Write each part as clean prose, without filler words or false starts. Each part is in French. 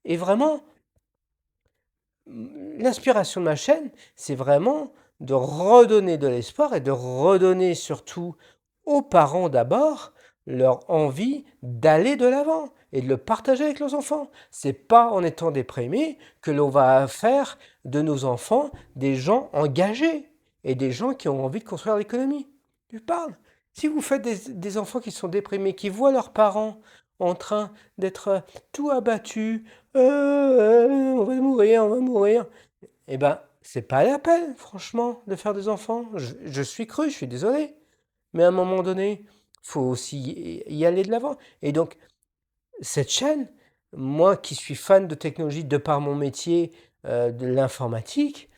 Et vraiment, l'inspiration de ma chaîne, c'est vraiment de redonner de l'espoir et de redonner surtout aux parents d'abord leur envie d'aller de l'avant et de le partager avec leurs enfants. C'est pas en étant déprimé que l'on va faire de nos enfants des gens engagés et des gens qui ont envie de construire l'économie. Tu parles. Si vous faites des enfants qui sont déprimés, qui voient leurs parents en train d'être tout abattus, on va mourir, on va mourir. Eh ben, c'est pas la peine, franchement, de faire des enfants. Je suis cru, je suis désolé. Mais à un moment donné, faut aussi y aller de l'avant. Et donc, cette chaîne, moi qui suis fan de technologie de par mon métier de l'informatique,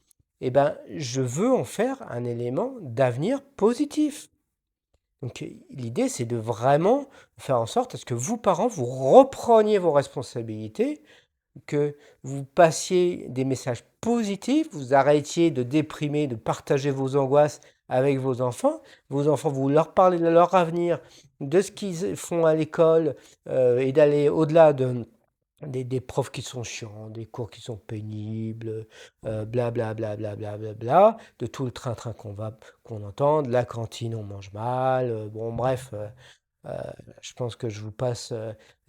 eh ben, je veux en faire un élément d'avenir positif. Donc l'idée, c'est de vraiment faire en sorte à ce que vous, parents, vous repreniez vos responsabilités, que vous passiez des messages positifs, vous arrêtiez de déprimer, de partager vos angoisses avec vos enfants. Vos enfants, vous leur parlez de leur avenir, de ce qu'ils font à l'école et d'aller au-delà des profs qui sont chiants, des cours qui sont pénibles, bla bla bla bla bla bla bla, de tout le train-train qu'on entend, de la cantine on mange mal, bon bref, je pense que je vous passe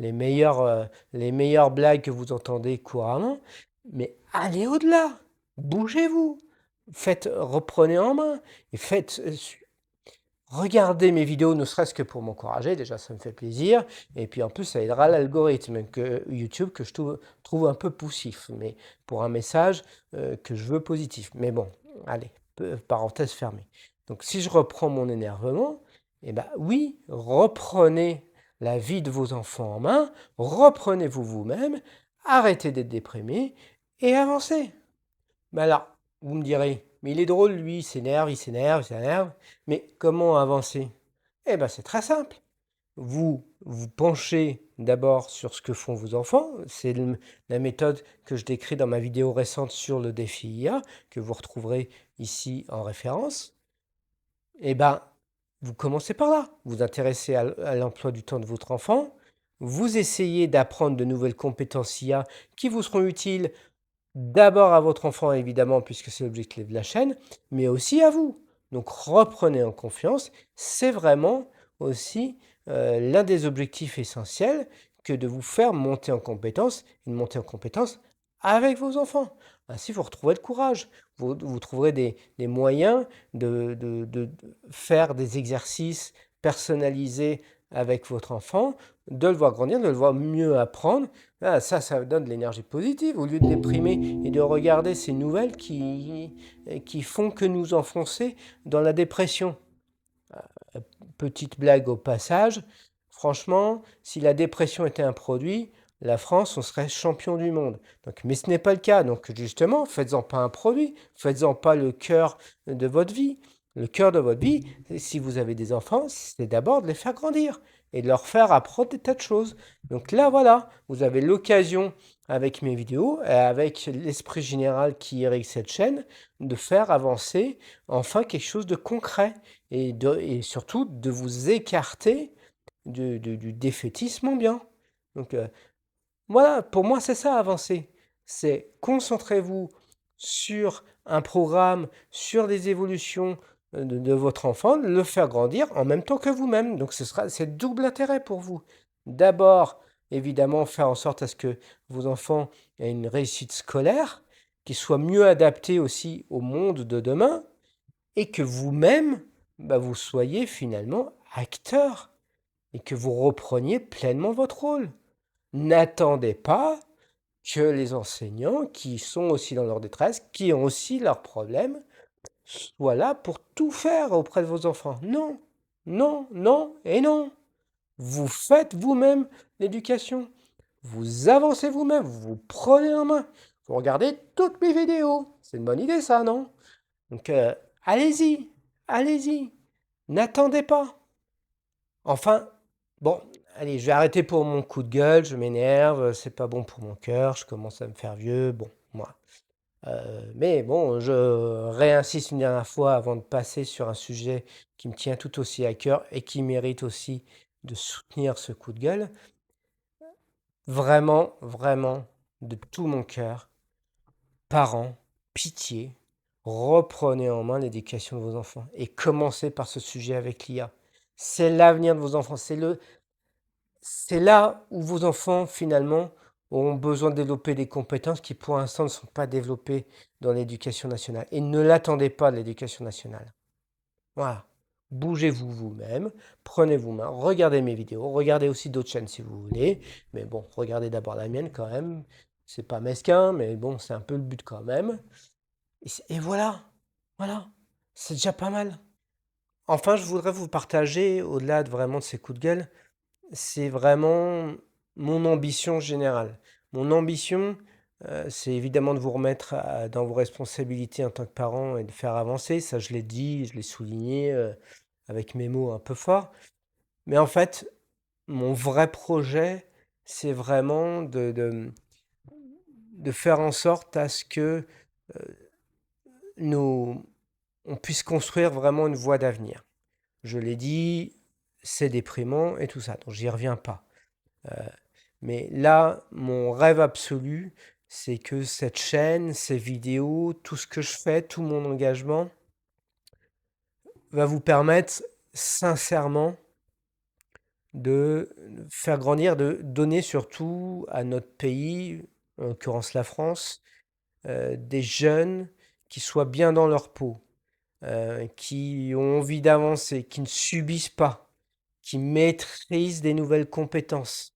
les meilleures blagues que vous entendez couramment, mais allez au-delà, bougez-vous, reprenez en main et regardez mes vidéos, ne serait-ce que pour m'encourager, déjà ça me fait plaisir, et puis en plus ça aidera l'algorithme que YouTube que je trouve un peu poussif, mais pour un message que je veux positif. Mais bon, allez, parenthèse fermée. Donc si je reprends mon énervement, eh ben oui, reprenez la vie de vos enfants en main, reprenez-vous vous-même, arrêtez d'être déprimé et avancez. Mais alors, vous me direz, mais il est drôle, lui, il s'énerve, il s'énerve, il s'énerve. Mais comment avancer? Eh bien, c'est très simple. Vous vous penchez d'abord sur ce que font vos enfants. C'est la méthode que je décris dans ma vidéo récente sur le défi IA, que vous retrouverez ici en référence. Eh bien, vous commencez par là. Vous intéressez à l'emploi du temps de votre enfant. Vous essayez d'apprendre de nouvelles compétences IA qui vous seront utiles d'abord à votre enfant, évidemment, puisque c'est l'objectif de la chaîne, mais aussi à vous. Donc reprenez en confiance. C'est vraiment aussi l'un des objectifs essentiels que de vous faire monter en compétence, une montée en compétence avec vos enfants. Ainsi, vous retrouverez le courage. Vous trouverez des moyens de faire des exercices personnalisés avec votre enfant, de le voir grandir, de le voir mieux apprendre. Ah, ça donne de l'énergie positive au lieu de déprimer et de regarder ces nouvelles qui font que nous enfoncer dans la dépression. Petite blague au passage, franchement, si la dépression était un produit, la France, on serait champion du monde. Donc, mais ce n'est pas le cas. Donc justement, faites-en pas un produit, faites-en pas le cœur de votre vie. Le cœur de votre vie, si vous avez des enfants, c'est d'abord de les faire grandir et de leur faire apprendre des tas de choses. Donc là, voilà, vous avez l'occasion avec mes vidéos et avec l'esprit général qui irrigue cette chaîne de faire avancer enfin quelque chose de concret et surtout de vous écarter du défaitisme ambiant. Donc voilà, pour moi c'est ça avancer. C'est concentrez-vous sur un programme, sur des évolutions de votre enfant, le faire grandir en même temps que vous-même. Donc c'est double intérêt pour vous. D'abord, évidemment, faire en sorte à ce que vos enfants aient une réussite scolaire, qui soit mieux adaptée aussi au monde de demain, et que vous-même, vous soyez finalement acteur et que vous repreniez pleinement votre rôle. N'attendez pas que les enseignants, qui sont aussi dans leur détresse, qui ont aussi leurs problèmes, soient là pour tout faire auprès de vos enfants. Non, non, non et non. Vous faites vous-même l'éducation. Vous avancez vous-même, vous prenez en main. Vous regardez toutes mes vidéos. C'est une bonne idée ça, non? Donc allez-y, allez-y. N'attendez pas. Enfin, bon, allez, je vais arrêter pour mon coup de gueule, je m'énerve, c'est pas bon pour mon cœur, je commence à me faire vieux, bon, moi. Mais bon, je réinsiste une dernière fois avant de passer sur un sujet qui me tient tout aussi à cœur et qui mérite aussi de soutenir ce coup de gueule. Vraiment, vraiment, de tout mon cœur, parents, pitié, reprenez en main l'éducation de vos enfants et commencez par ce sujet avec l'IA. C'est l'avenir de vos enfants, c'est là où vos enfants, finalement, auront besoin de développer des compétences qui, pour l'instant, ne sont pas développées dans l'éducation nationale. Et ne l'attendez pas de l'éducation nationale. Voilà. Bougez-vous vous-même, prenez vos mains, regardez mes vidéos, regardez aussi d'autres chaînes si vous voulez. Mais bon, regardez d'abord la mienne quand même. C'est pas mesquin, mais bon, c'est un peu le but quand même. Et voilà, voilà, c'est déjà pas mal. Enfin, je voudrais vous partager, au-delà de vraiment de ces coups de gueule, c'est vraiment mon ambition générale. Mon ambition, c'est évidemment de vous remettre dans vos responsabilités en tant que parent et de faire avancer. Ça, je l'ai dit, je l'ai souligné avec mes mots un peu forts. Mais en fait, mon vrai projet, c'est vraiment de faire en sorte à ce que nous, on puisse construire vraiment une voie d'avenir. Je l'ai dit, c'est déprimant et tout ça, donc j'y reviens pas. Mais là, mon rêve absolu, c'est que cette chaîne, ces vidéos, tout ce que je fais, tout mon engagement va vous permettre sincèrement de faire grandir, de donner surtout à notre pays, en l'occurrence la France, des jeunes qui soient bien dans leur peau, qui ont envie d'avancer, qui ne subissent pas, qui maîtrisent des nouvelles compétences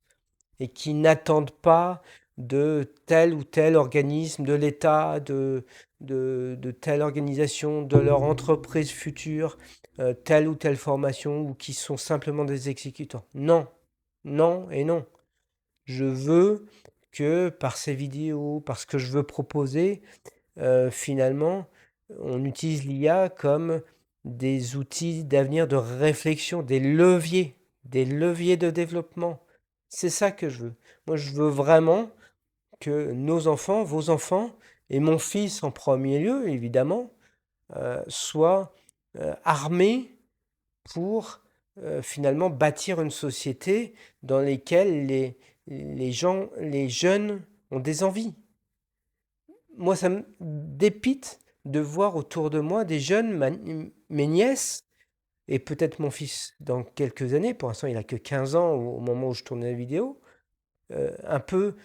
et qui n'attendent pas de tel ou tel organisme de l'État, de telle organisation, de leur entreprise future, telle ou telle formation, ou qui sont simplement des exécutants. Non, non et non. Je veux que par ces vidéos, par ce que je veux proposer, finalement, on utilise l'IA comme des outils d'avenir, de réflexion, des leviers de développement. C'est ça que je veux. Moi, je veux vraiment que nos enfants, vos enfants, et mon fils en premier lieu, évidemment, soient armés pour finalement bâtir une société dans laquelle les gens, les jeunes ont des envies. Moi, ça me dépite de voir autour de moi des jeunes, mes nièces, et peut-être mon fils dans quelques années, pour l'instant il a que 15 ans au moment où je tournais la vidéo, un peu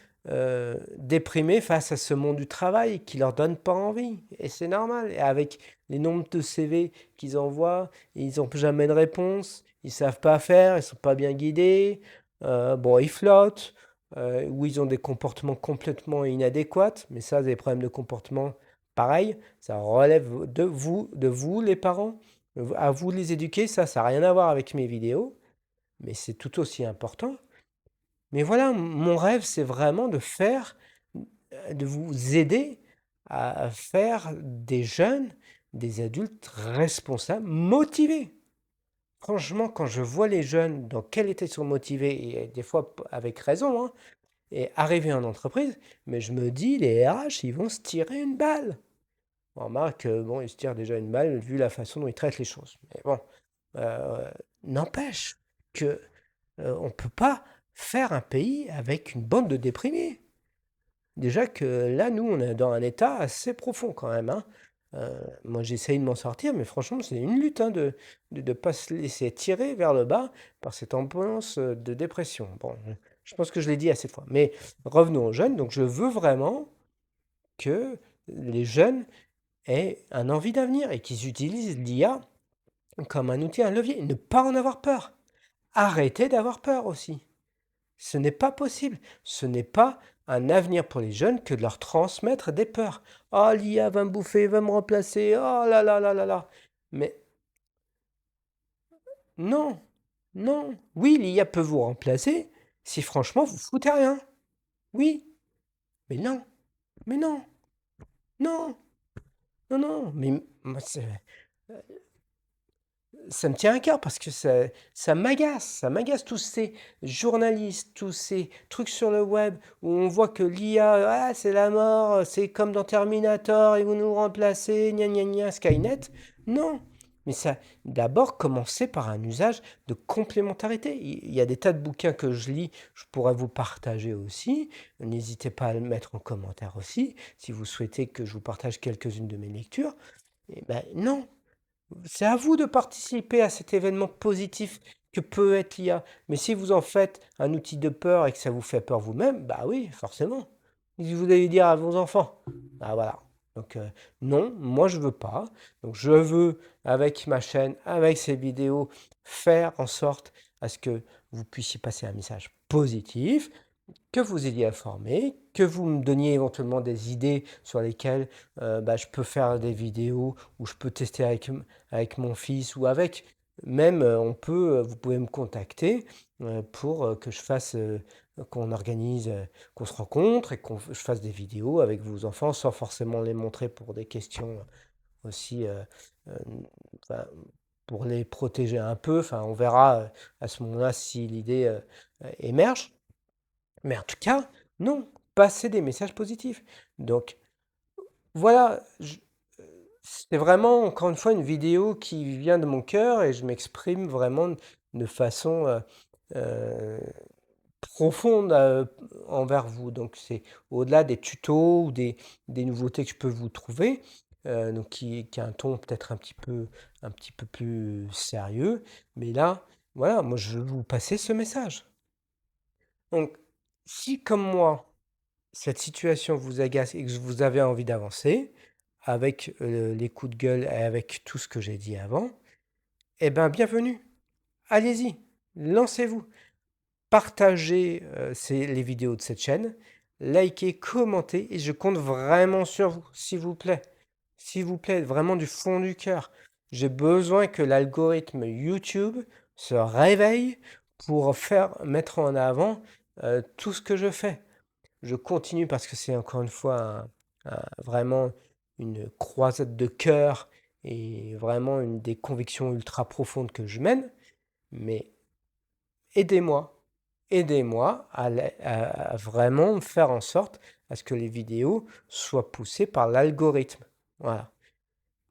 déprimés face à ce monde du travail qui leur donne pas envie. Et c'est normal. Et avec les nombres de CV qu'ils envoient, ils n'ont jamais de réponse, ils savent pas faire, ils sont pas bien guidés, bon, ils flottent, ou ils ont des comportements complètement inadéquats, mais ça, des problèmes de comportement, pareil, ça relève de vous les parents, à vous de les éduquer, ça n'a rien à voir avec mes vidéos, mais c'est tout aussi important. Mais voilà, mon rêve, c'est vraiment de vous aider à faire des jeunes, des adultes responsables, motivés. Franchement, quand je vois les jeunes, dans quel état ils sont motivés, et des fois avec raison, hein, et arriver en entreprise, mais je me dis, les RH, ils vont se tirer une balle. On remarque, bon, ils se tirent déjà une balle vu la façon dont ils traitent les choses. Mais bon, euh, n'empêche que on ne peut pas faire un pays avec une bande de déprimés. Déjà que là, nous, on est dans un état assez profond quand même, hein. Moi, j'essaye de m'en sortir, mais franchement, c'est une lutte hein, de ne pas se laisser tirer vers le bas par cette ambiance de dépression. Bon, je pense que je l'ai dit assez de fois. Mais revenons aux jeunes. Donc, je veux vraiment que les jeunes aient un envie d'avenir et qu'ils utilisent l'IA comme un outil, un levier. Ne pas en avoir peur. Arrêtez d'avoir peur aussi. Ce n'est pas possible. Ce n'est pas un avenir pour les jeunes que de leur transmettre des peurs. Oh, l'IA va me bouffer, va me remplacer. Oh là là là là là. Mais non, non. Oui, l'IA peut vous remplacer si franchement vous foutez rien. Oui, mais non, mais non, non, non, non. Mais moi, ça me tient à cœur parce que ça m'agace tous ces journalistes, tous ces trucs sur le web où on voit que l'IA, ah, c'est la mort, c'est comme dans Terminator, ils vont nous remplacer, gna gna gna, Skynet. Non, Mais ça, d'abord, commencer par un usage de complémentarité. Il y a des tas de bouquins que je lis, je pourrais vous partager aussi. N'hésitez pas à le mettre en commentaire aussi, si vous souhaitez que je vous partage quelques-unes de mes lectures. Eh ben non, c'est à vous de participer à cet événement positif que peut être l'IA. Mais si vous en faites un outil de peur et que ça vous fait peur vous-même, bah oui, forcément. Si vous allez dire à vos enfants, bah voilà. Donc non, moi je veux pas. Donc je veux, avec ma chaîne, avec ces vidéos, faire en sorte à ce que vous puissiez passer un message positif, que vous ayez informé, que vous me donniez éventuellement des idées sur lesquelles bah, je peux faire des vidéos ou je peux tester avec mon fils ou avec même vous pouvez me contacter pour que je fasse qu'on organise qu'on se rencontre et je fasse des vidéos avec vos enfants sans forcément les montrer pour des questions aussi euh, enfin, pour les protéger un peu. Enfin, on verra à ce moment-là si l'idée émerge. Mais en tout cas, non, passer des messages positifs. Donc voilà, c'est vraiment encore une fois une vidéo qui vient de mon cœur et je m'exprime vraiment de façon euh, profonde envers vous. Donc c'est au-delà des tutos ou des nouveautés que je peux vous trouver, donc qui a un ton peut-être un petit peu plus sérieux. Mais là, voilà, moi je veux vous passer ce message. Donc, si comme moi, cette situation vous agace et que vous avez envie d'avancer, avec les coups de gueule et avec tout ce que j'ai dit avant, eh bien, bienvenue. Allez-y, lancez-vous. Partagez les vidéos de cette chaîne, likez, commentez, et je compte vraiment sur vous, s'il vous plaît. S'il vous plaît, vraiment du fond du cœur. J'ai besoin que l'algorithme YouTube se réveille pour mettre en avant tout ce que je fais. Je continue parce que c'est encore une fois vraiment une croisade de cœur et vraiment une des convictions ultra profondes que je mène. Mais aidez-moi, aidez-moi à vraiment faire en sorte à ce que les vidéos soient poussées par l'algorithme. Voilà.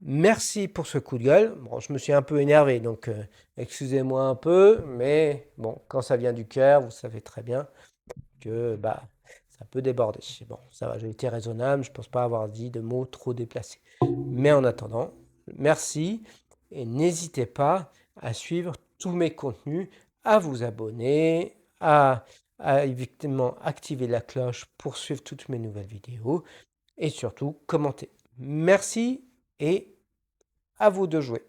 Merci pour ce coup de gueule. Bon, je me suis un peu énervé, donc excusez-moi un peu, mais bon, quand ça vient du cœur, vous savez très bien que bah, ça peut déborder. Bon, ça va, j'ai été raisonnable, je ne pense pas avoir dit de mots trop déplacés. Mais en attendant, merci et n'hésitez pas à suivre tous mes contenus, à vous abonner, à évidemment activer la cloche pour suivre toutes mes nouvelles vidéos et surtout commenter. Merci et à vous de jouer.